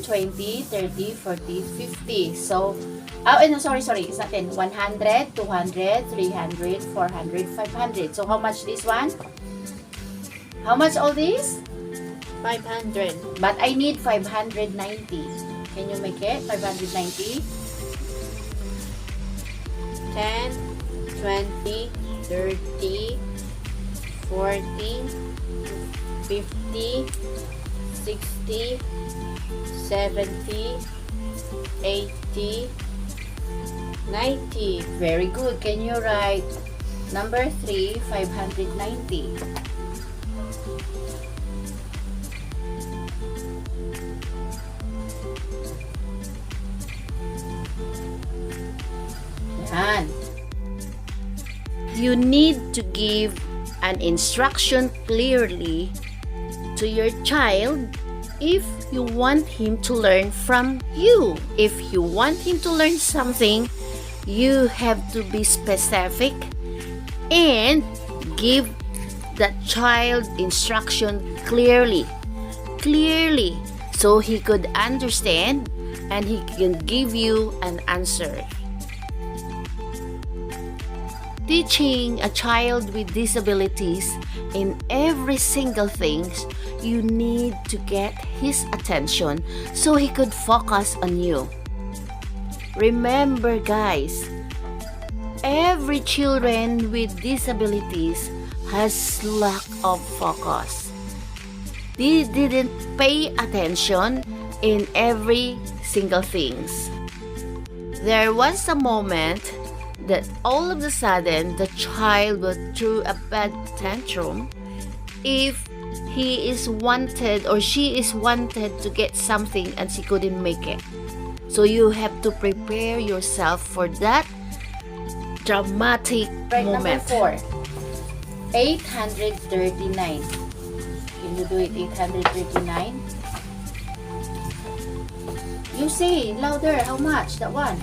20, 30, 40, 50. So, oh, no, sorry, it's not 10. 100, 200, 300, 400, 500. So, how much this one? How much all this? 500. But I need 590. Can you make it? 590? 10, 20, 30, 40, 50, 60, 70, 80, 90. Very good. Can you write number 3, 590? Yan. You need to give an instruction clearly to your child if you want him to learn from you. If you want him to learn something, you have to be specific and give the child instruction clearly, so he could understand and he can give you an answer. Teaching a child with disabilities in every single thing, you need to get his attention so he could focus on you. Remember guys, every children with disabilities has lack of focus. They didn't pay attention in every single things. There was a moment that all of a sudden the child will throw a bad tantrum if he is wanted or she is wanted to get something and she couldn't make it. So you have to prepare yourself for that dramatic moment. Number 4, 839. Can you do it? 839. You say louder. How much? That one.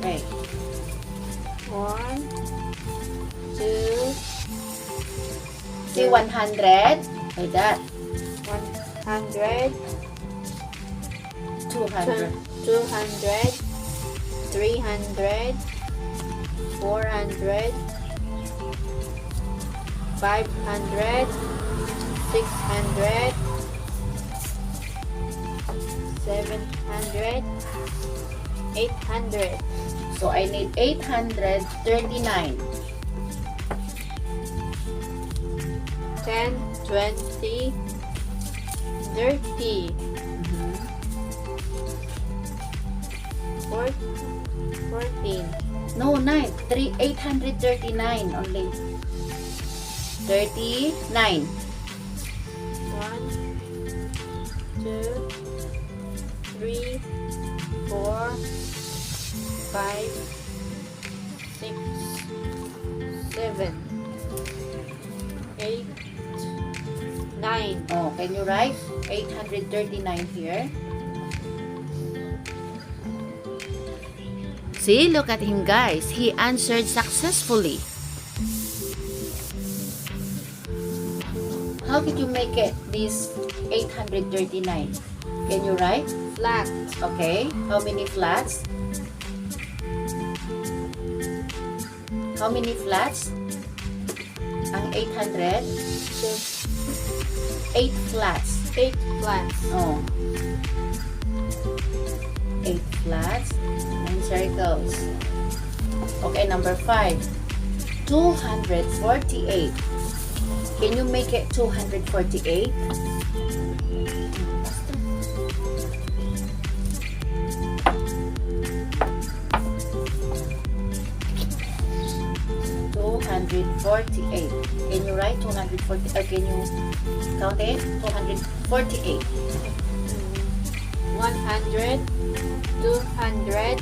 Okay. 1, 2, say 100. Like that. 100, 200. 200, 300, 400, 500, 600, 700, 800. So I need 839. 10, 20, 30, 14, No, 839 only. 39. 1, 2, 3, 4, 5, 6, 7, 8, 9. Oh, can you write 839 here? See, look at him guys. He answered successfully. How did you make it this 839? Can you write? Flat. Okay. How many flats? How many flats? Ang 800? 8 flats. 8 flats. Oh. 8 flats. 9 circles. Okay, number 5. 248. Can you make it 248? Can you write 240? Can you count it? 248. 100, 200,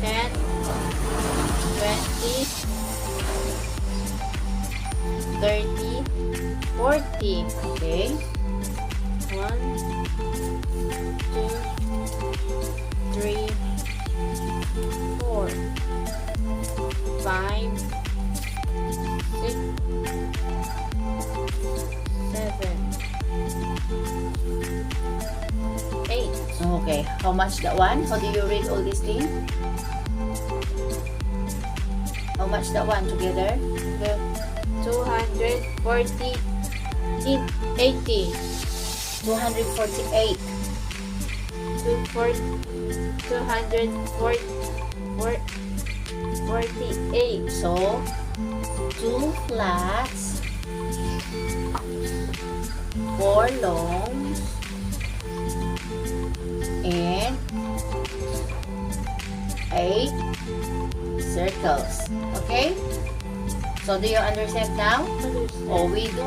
10, 20, 30, 40. Okay. 1, 2, 3, 4, 5, 6, Okay, how much that one? How do you read all these things? How much that one together? 240, 80, 248. 248. So, 2 flats, 4 longs, and 8 circles. Okay? So, do you understand now? Understand. Oh, we do.